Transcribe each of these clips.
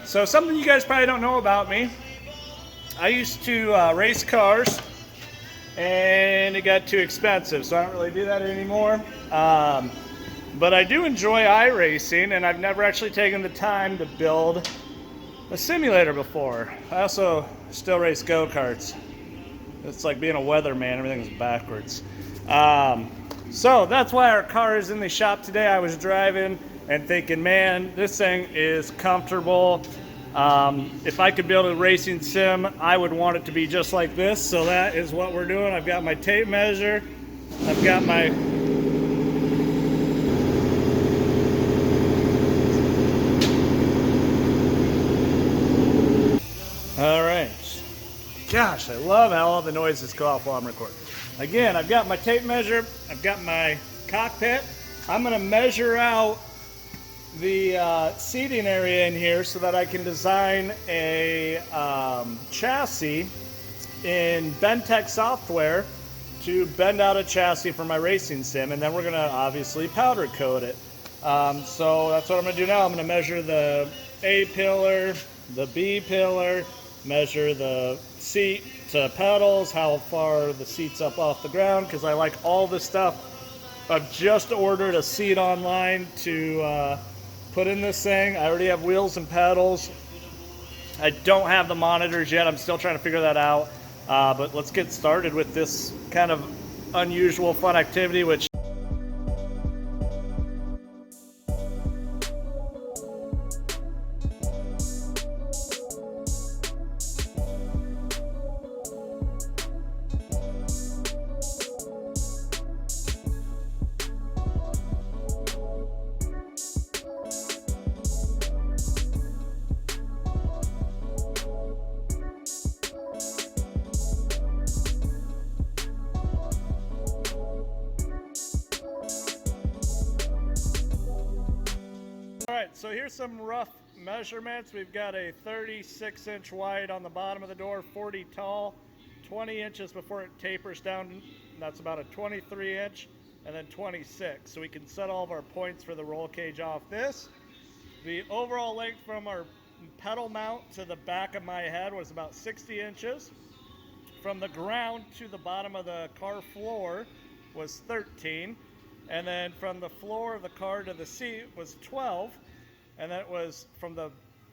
So something you guys probably don't know about me, I used to race cars, and it got too expensive, so I don't really do that anymore. But I do enjoy iRacing, and I've never actually taken the time to build a simulator before. I also still race go-karts. It's like being a weatherman, everything's backwards. So that's why our car is in the shop today. I was driving and thinking, man, this thing is comfortable. If I could build a racing sim, I would want it to be just like this. So that is what we're doing. I've got my tape measure. I've got my all right. Gosh, I love how all the noises go off while I'm recording. Again, I've got my tape measure. I've got my cockpit. I'm going to measure out the seating area in here so that I can design a chassis in Bendtech software to bend out a chassis for my racing sim, and then we're going to obviously powder coat it. So that's what I'm going to do now. I'm going to measure the A pillar, the B pillar, measure the seat to pedals, how far the seat's up off the ground, because I like all this stuff. I've just ordered a seat online to put in this thing. I already have wheels and pedals. I don't have the monitors yet. I'm still trying to figure that out. But let's get started with this kind of unusual fun activity, which Alright, so here's some rough measurements. We've got a 36-inch wide on the bottom of the door, 40 tall, 20 inches before it tapers down. That's about a 23-inch, and then 26. So we can set all of our points for the roll cage off this. The overall length from our pedal mount to the back of my head was about 60 inches. From the ground to the bottom of the car floor was 13. And then from the floor of the car to the seat was 12. And then it was from the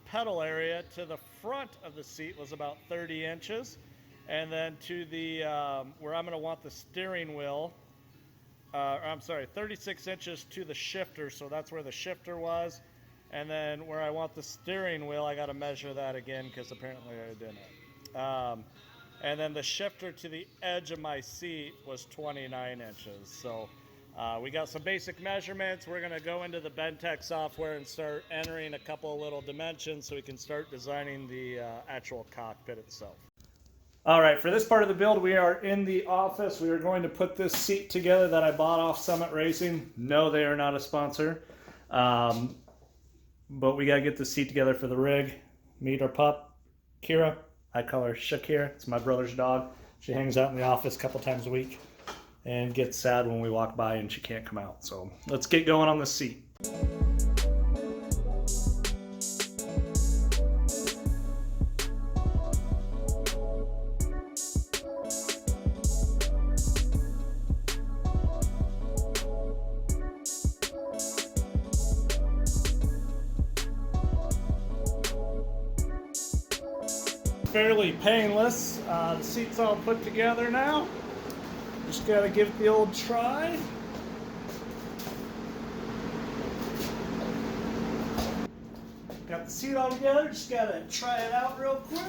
pedal area to the front of the seat was about 30 inches. And then to the, where I'm going to want the steering wheel, I'm sorry, 36 inches to the shifter. So that's where the shifter was. And then where I want the steering wheel, I got to measure that again because apparently I didn't. And then the shifter to the edge of my seat was 29 inches. So we got some basic measurements. We're going to go into the Bendtech software and start entering a couple of little dimensions so we can start designing the actual cockpit itself. All right, for this part of the build, we are in the office. We are going to put this seat together that I bought off Summit Racing. No, they are not a sponsor. But we got to get the seat together for the rig. Meet our pup, Kira. I call her Shakira. It's my brother's dog. She hangs out in the office a couple times a week and gets sad when we walk by and she can't come out. So let's get going on the seat. Fairly painless. The seat's all put together now. Just gotta give it the old try. Got the seat all together, just gotta try it out real quick.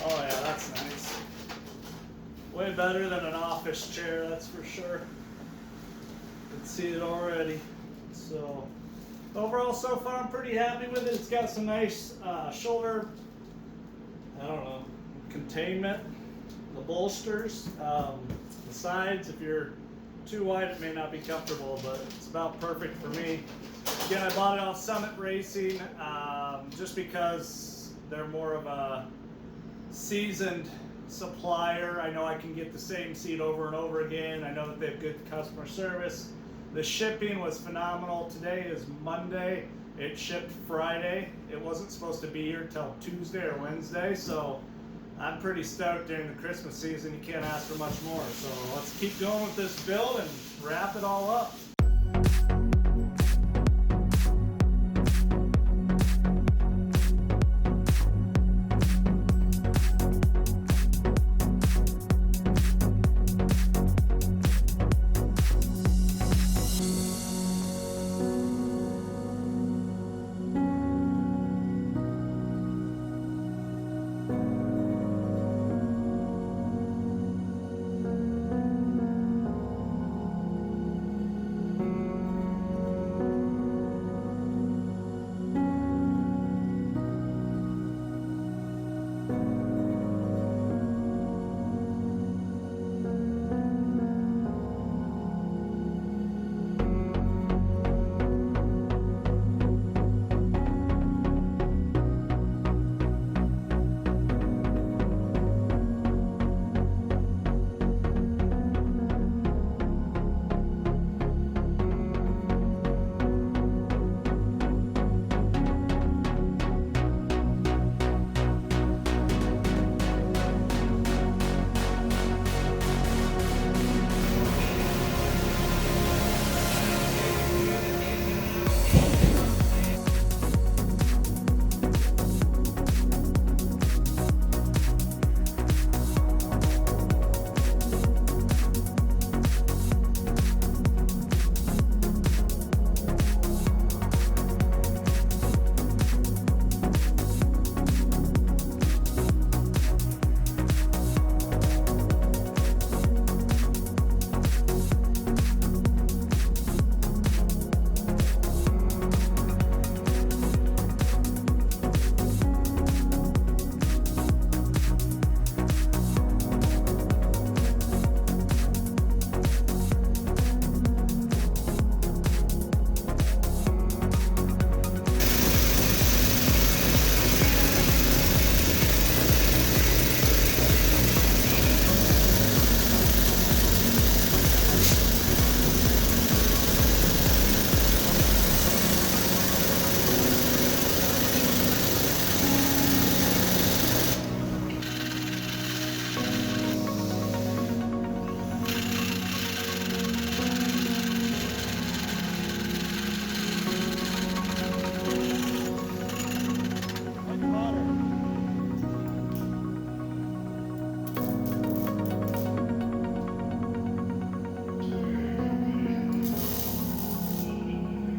Oh yeah, that's nice. Way better than an office chair, that's for sure. Can see it already. So overall, so far I'm pretty happy with it. It's got some nice shoulder, I don't know, containment. The bolsters, the sides, if you're too wide it may not be comfortable, but it's about perfect for me. Again, I bought it off Summit Racing just because they're more of a seasoned supplier. I know I can get the same seat over and over again. I know that they have good customer service. The shipping was phenomenal. Today is Monday. It shipped Friday. It wasn't supposed to be here till Tuesday or Wednesday, so I'm pretty stoked during the Christmas season. You can't ask for much more. So let's keep going with this build and wrap it all up.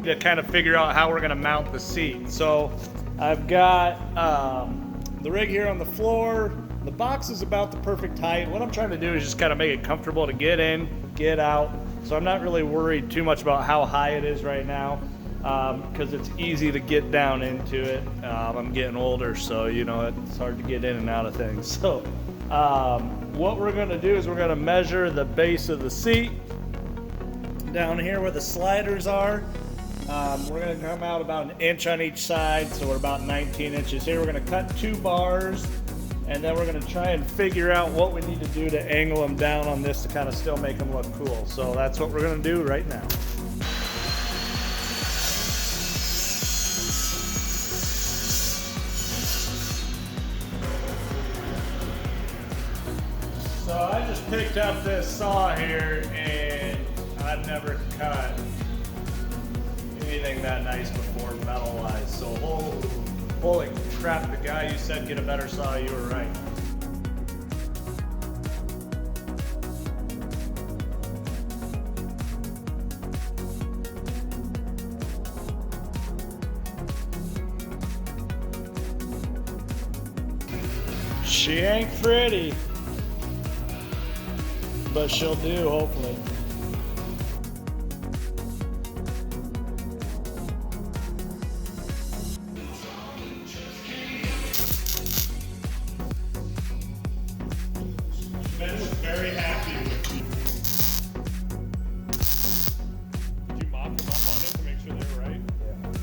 To kind of figure out how we're going to mount the seat. So I've got the rig here on the floor. The box is about the perfect height. What I'm trying to do is just kind of make it comfortable to get in, get out. So I'm not really worried too much about how high it is right now because it's easy to get down into it. I'm getting older, so you know it's hard to get in and out of things. So what we're going to do is we're going to measure the base of the seat down here where the sliders are. We're going to come out about 1 inch on each side, so we're about 19 inches here. We're going to cut 2 bars, and then we're going to try and figure out what we need to do to angle them down on this to kind of still make them look cool. So that's what we're going to do right now. So I just picked up this saw here, and I've never cut anything that nice before metal-wise. So holy crap, the guy you said get a better saw, you were right. She ain't pretty, but she'll do, hopefully. Ben was very happy with you. Did you mop them up on it to make sure they were right? Yeah.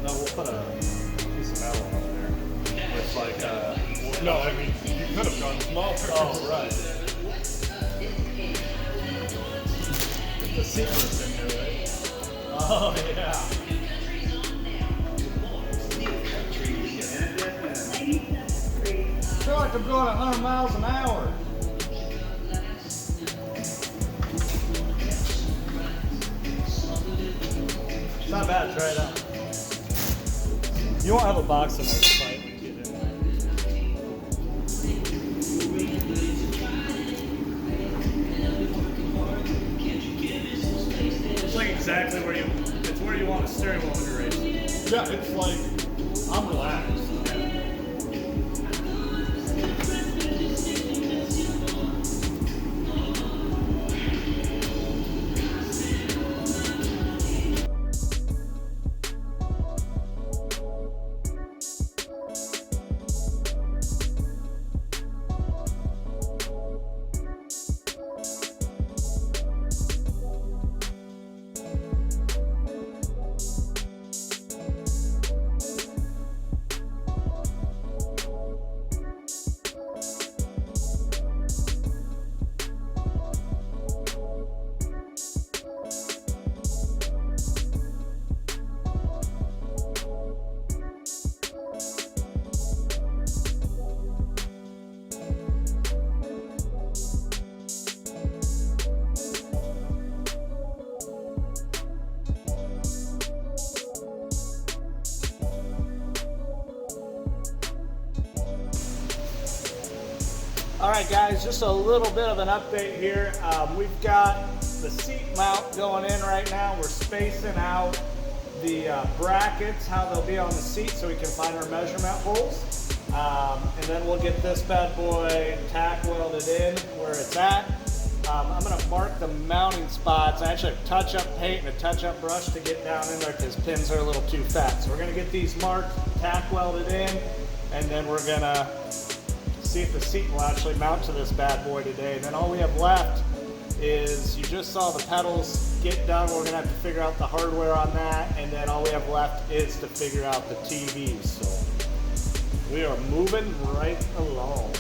No, we'll put a piece of metal up there. With like No, I mean, you could have gone smaller. oh, right. The sequence in here, right? Oh, yeah. I feel like I'm going 100 miles an hour. It's not bad, try it out. You won't have a box in there to fight when you get in there. It's like exactly where it's where you want a steering wheel when you're racing. Yeah, it's like, I'm relaxed. Alright guys, just a little bit of an update here. We've got the seat mount going in right now. We're spacing out the brackets, how they'll be on the seat so we can find our measurement holes. And then we'll get this bad boy tack welded in where it's at. I'm going to mark the mounting spots. I actually have touch-up paint and a touch-up brush to get down in there because pins are a little too fat. So we're going to get these marked, tack welded in, and then we're going to see if the seat will actually mount to this bad boy today. And then all we have left is, you just saw the pedals get done. We're gonna have to figure out the hardware on that, and then all we have left is to figure out the TVs. So we are moving right along.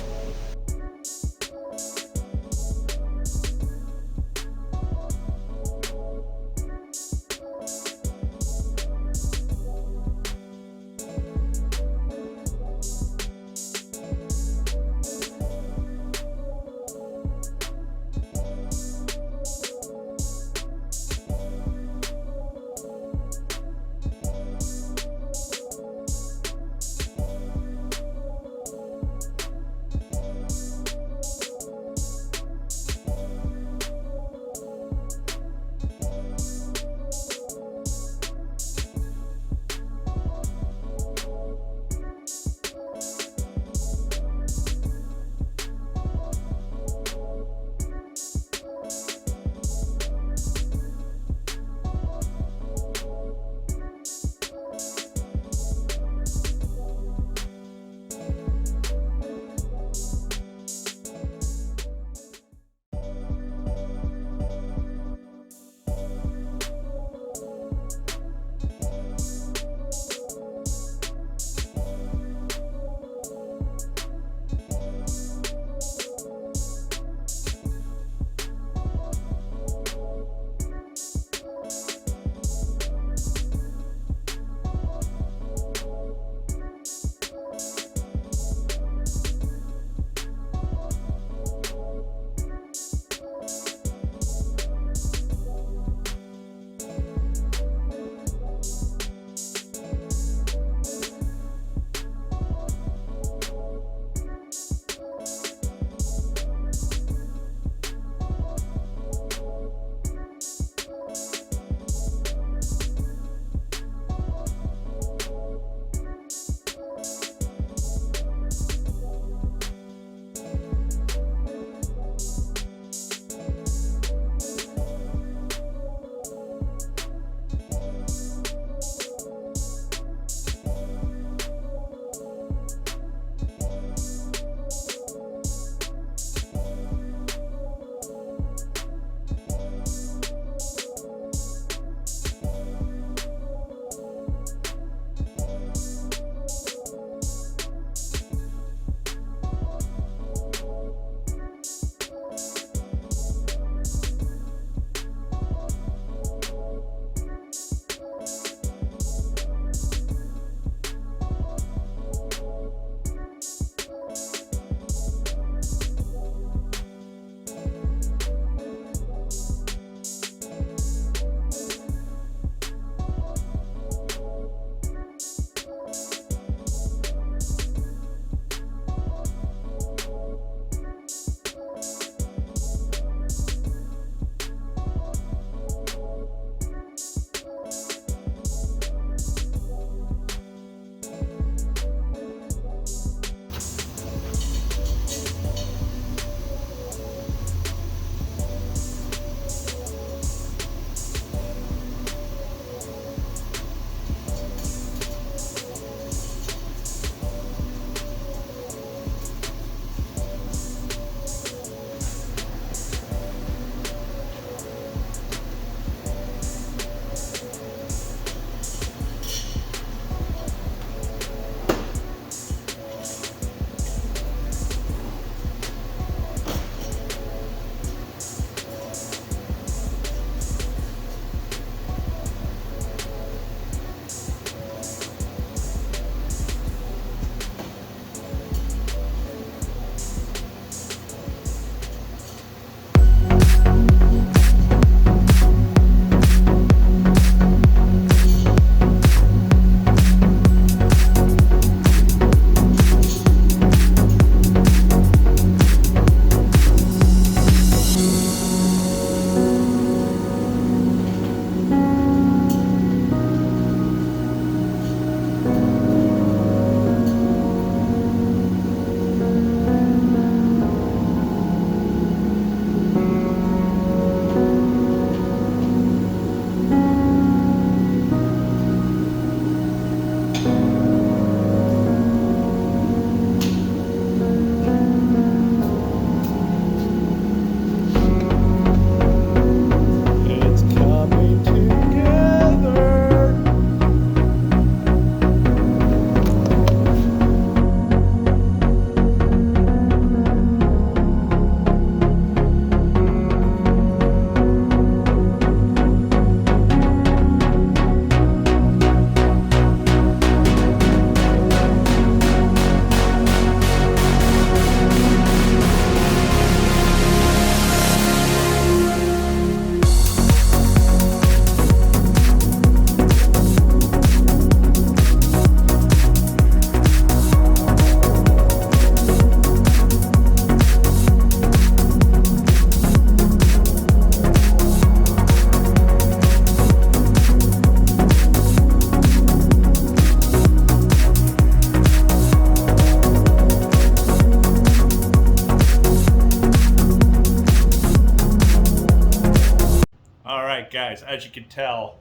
guys, as you can tell,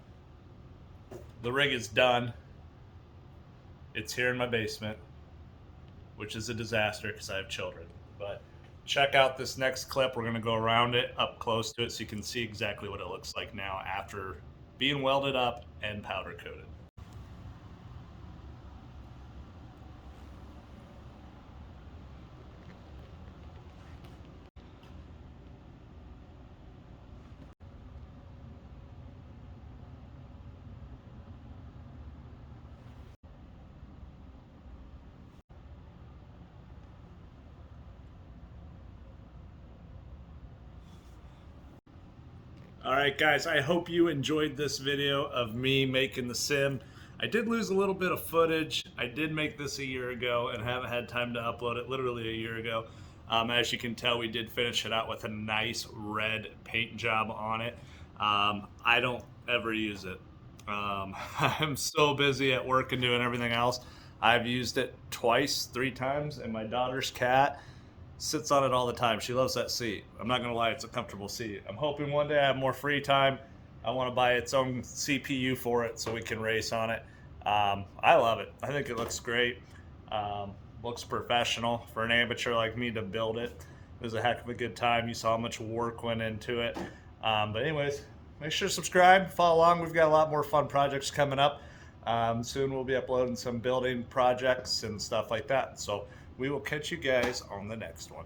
the rig is done. It's here in my basement, which is a disaster because I have children. But check out this next clip. We're going to go around it up close to it so you can see exactly what it looks like now after being welded up and powder coated. Alright guys, I hope you enjoyed this video of me making the sim. I did lose a little bit of footage. I did make this a year ago and haven't had time to upload it literally a year ago. As you can tell, we did finish it out with a nice red paint job on it. I don't ever use it. I'm so busy at work and doing everything else. I've used it twice, 3 times, and my daughter's cat sits on it all the time. She loves that seat. I'm not gonna lie, it's a comfortable seat. I'm hoping one day I have more free time. I want to buy its own CPU for it so we can race on it. I love it. I think it looks great. Looks professional for an amateur like me to build it. It was a heck of a good time. You saw how much work went into it. But anyways, make sure to subscribe, follow along. We've got a lot more fun projects coming up. Soon we'll be uploading some building projects and stuff like that. So we will catch you guys on the next one.